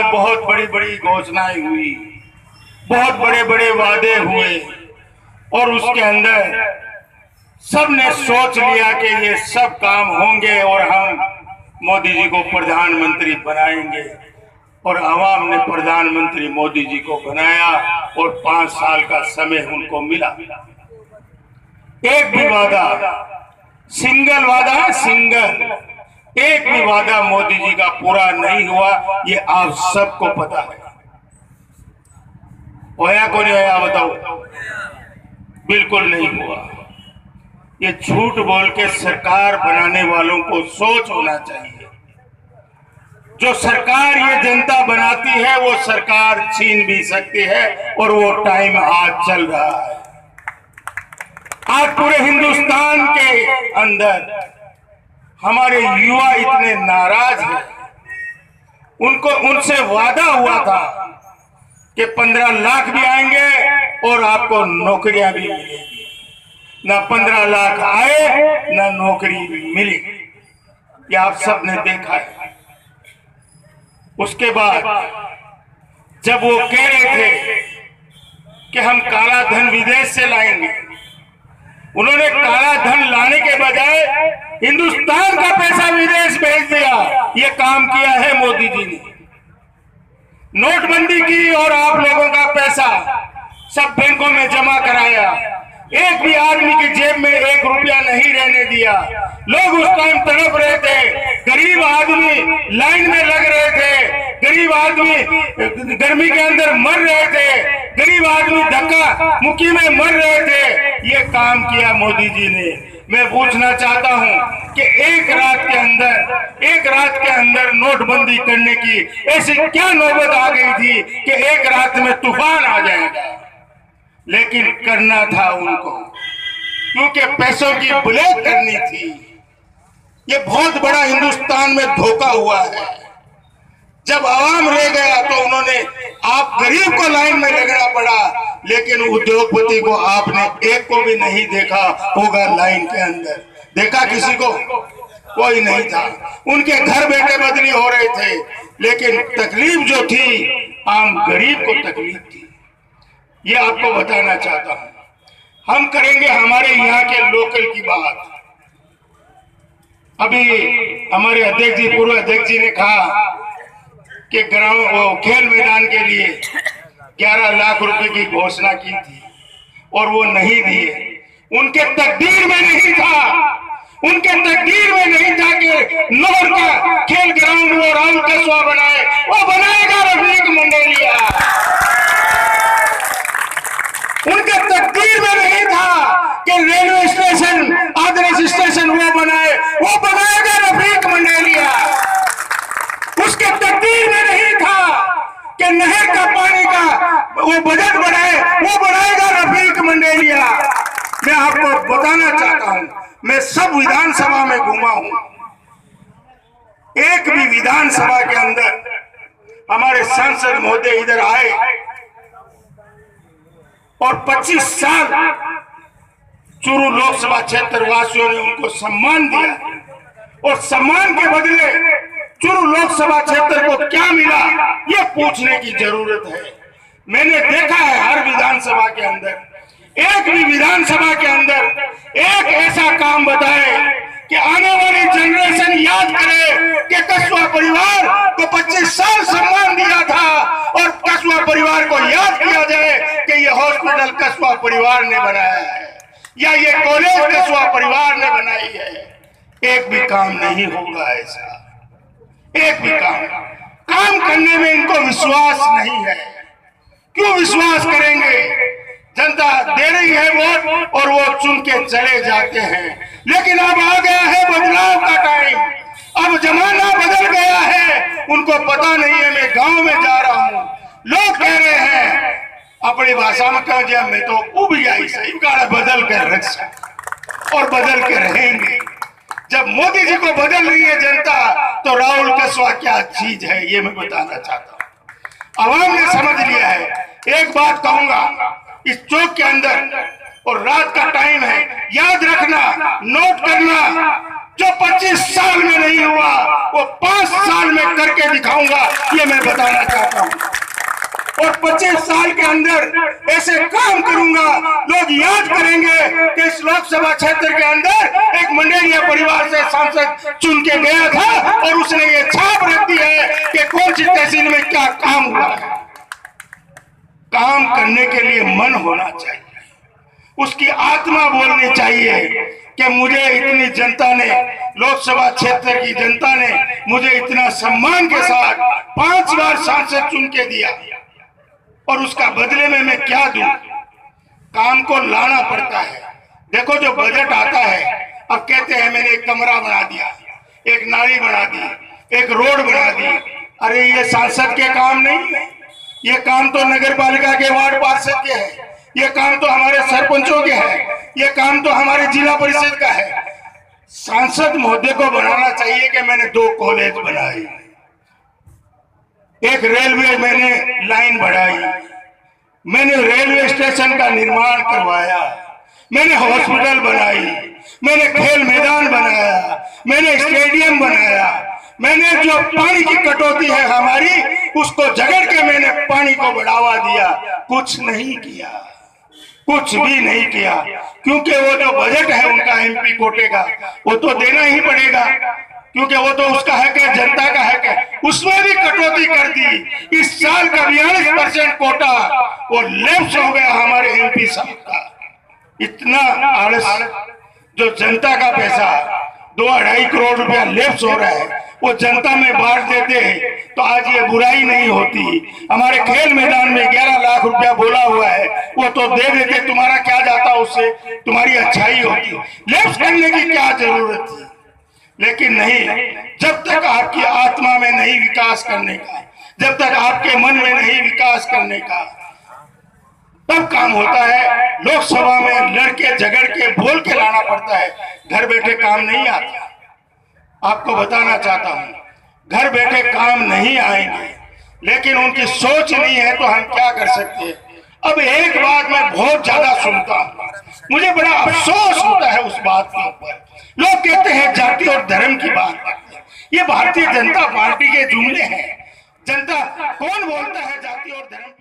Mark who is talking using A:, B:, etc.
A: में बहुत बड़ी बड़ी घोषणाएं हुई, बहुत बड़े बड़े वादे हुए और उसके अंदर सबने सोच लिया कि ये सब काम होंगे और हम मोदी जी को प्रधानमंत्री बनाएंगे। और आवाम ने प्रधानमंत्री मोदी जी को बनाया और 5 साल का समय उनको मिला। एक भी वादा, सिंगल वादा है, सिंगल एक भी वादा मोदी जी का पूरा नहीं हुआ, ये आप सबको पता है। होया को नहीं होया बताओ? बिल्कुल नहीं हुआ। ये झूठ बोल के सरकार बनाने वालों को सोच होना चाहिए। जो सरकार ये जनता बनाती है वो सरकार छीन भी सकती है और वो टाइम आज चल रहा है। आज पूरे हिंदुस्तान के अंदर हमारे युवा इतने नाराज हैं। उनसे वादा हुआ था कि 15 लाख भी आएंगे और आपको नौकरियां भी मिलेगी। ना 15 लाख आए ना नौकरी मिली, ये आप सबने देखा है। उसके बाद जब वो कह रहे थे कि हम काला धन विदेश से लाएंगे, उन्होंने काला धन लाने के बजाय हिंदुस्तान का पैसा विदेश भेज दिया। ये काम किया है मोदी जी ने। नोटबंदी की और आप लोगों का पैसा सब बैंकों में जमा कराया। एक भी आदमी की जेब में 1 रुपया नहीं रहने दिया। लोग उस टाइम तड़प रहे थे, गरीब आदमी लाइन में लग रहे थे, गरीब आदमी गर्मी के अंदर मर रहे थे, गरीब आदमी धक्का मुक्की में मर रहे थे। ये काम किया मोदी जी ने। मैं पूछना चाहता हूं कि एक रात के अंदर नोटबंदी करने की ऐसी क्या नौबत आ गई थी कि एक रात में तूफान आ जाएगा? लेकिन करना था उनको, क्योंकि पैसों की ब्लैक करनी थी। ये बहुत बड़ा हिंदुस्तान में धोखा हुआ है। जब आवाम रह गया तो उन्होंने आप गरीब को लाइन में लगना पड़ा, लेकिन उद्योगपति को आपने एक को भी नहीं देखा होगा लाइन के अंदर। देखा किसी को? कोई नहीं था। उनके घर बैठे बदली हो रहे थे, लेकिन तकलीफ जो थी आम गरीब को तकलीफ थी। ये आपको बताना चाहता हूं। हम करेंगे हमारे यहाँ के लोकल की बात। अभी हमारे अध्यक्ष जी, पूर्व अध्यक्ष जी ने कहा कि खेल मैदान के लिए 11 लाख रुपए की घोषणा की थी और वो नहीं दिए। उनके तकदीर में नहीं था, उनके तकदीर में नहीं था कि नौर का खेल ग्राउंड वो राहुल कस्बा बनाए। वो बनाएगा रफीक मंडेलिया। उनके तकदीर में नहीं था कि रेलवे स्टेशन, आदर्श स्टेशन वो बनाए। वो बनाएगा रफीक मंडेलिया। उसके तकदीर में नहीं था कि नहर का पानी का वो बजट बढ़ाए। वो बनाएगा रफीक मंडेलिया। मैं आपको बताना चाहता हूं, मैं सब विधानसभा में घूमा हूं, एक भी विधानसभा के अंदर हमारे सांसद महोदय इधर आए और 25 साल चूरू लोकसभा क्षेत्र वासियों ने उनको सम्मान दिया और सम्मान के बदले चूरू लोकसभा क्षेत्र को क्या मिला ये पूछने की जरूरत है। मैंने देखा है हर विधानसभा के अंदर, एक भी विधानसभा के अंदर एक ऐसा काम बताए कि आने वाली जनरेशन याद करे कि कस्बा परिवार को 25 साल सम्मान दिया था और कस्बा परिवार को याद किया जाए कि ये हॉस्पिटल कस्बा परिवार ने बनाया है या ये कॉलेज कस्बा परिवार ने बनाई है। एक भी काम नहीं होगा ऐसा, एक भी काम करने में इनको विश्वास नहीं है। क्यों विश्वास करेंगे? जनता दे रही है वोट और वो चुन के चले जाते हैं। लेकिन अब आ गया है बदलाव का टाइम, अब जमाना बदल गया है। उनको पता नहीं है। मैं गांव में जा रहा हूं, लोग कह रहे हैं अपनी भाषा में कह दिया, मैं तो उब जाई सही गाड़ा बदल कर रख और बदल के रहेंगे। जब मोदी जी को बदल रही है जनता तो राहुल कस्बा क्या चीज है ये मैं बताना चाहता हूँ। आवाम ने समझ लिया है। एक बात कहूंगा, इस चौक के अंदर और रात का टाइम है, याद रखना, नोट करना, जो 25 साल में नहीं हुआ वो 5 साल में करके दिखाऊंगा। ये मैं बताना चाहता हूँ। और 25 साल के अंदर ऐसे काम करूंगा, लोग याद करेंगे कि इस लोकसभा क्षेत्र के अंदर एक मंडेलिया परिवार से सांसद चुन के गया था और उसने ये छाप रख दी है कि कौन सी तहसील में क्या काम हुआ है। काम करने के लिए मन होना चाहिए, उसकी आत्मा बोलनी चाहिए कि मुझे इतनी जनता ने, लोकसभा क्षेत्र की जनता ने मुझे इतना सम्मान के साथ 5 बार सांसद चुन के दिया और उसका बदले में मैं क्या दूं। काम को लाना पड़ता है। देखो जो बजट आता है, अब कहते हैं मैंने एक कमरा बना दिया, एक नाली बना दी, एक रोड बना दी। अरे ये सांसद के काम नहीं है, ये काम तो नगर पालिका के वार्ड पार्षद के है, ये काम तो हमारे सरपंचों के है, ये काम तो हमारे जिला परिषद का है। सांसद महोदय को बनाना चाहिए कि मैंने 2 कॉलेज बनाए, एक रेलवे मैंने लाइन बढ़ाई, मैंने रेलवे स्टेशन का निर्माण करवाया, मैंने हॉस्पिटल बनाई, मैंने खेल मैदान बनाया, मैंने स्टेडियम बनाया, मैंने जो पानी की कटौती है हमारी उसको झगड़ के मैंने पानी को बढ़ावा दिया। कुछ नहीं किया, कुछ भी नहीं किया, क्योंकि वो जो बजट है उनका एमपी कोटे का वो तो देना ही पड़ेगा, क्योंकि वो तो उसका हक है, जनता का हक है। उसमें भी कटौती कर दी। इस साल का 42% कोटा वो लैप्स हो गया हमारे एमपी साहब का। इतना आलस, जो जनता का पैसा 2-2.5 करोड़ रुपया लैप्स हो रहा है वो जनता में बांट देते हैं तो आज ये बुराई नहीं होती। हमारे खेल मैदान में 11 लाख रुपया बोला हुआ है, वो तो दे देते, तुम्हारा क्या जाता उससे, तुम्हारी अच्छाई होती। लैप्स करने की क्या जरूरत थी, लेकिन नहीं। जब तक आपकी आत्मा में नहीं विकास करने का, जब तक आपके मन में नहीं विकास करने का, तब काम होता है। लोकसभा में लड़के झगड़ के बोल के लाना पड़ता है, घर बैठे काम नहीं आता। आपको बताना चाहता हूं, घर बैठे काम नहीं आएंगे, लेकिन उनकी सोच नहीं है तो हम क्या कर सकते हैं। अब एक बात मैं बहुत ज्यादा सुनता हूं, मुझे बड़ा अफसोस होता है उस बात के ऊपर। लोग कहते हैं जाति और धर्म की बात करते हैं, ये भारतीय जनता पार्टी के जुमले हैं। जनता कौन बोलता है जाति और धर्म?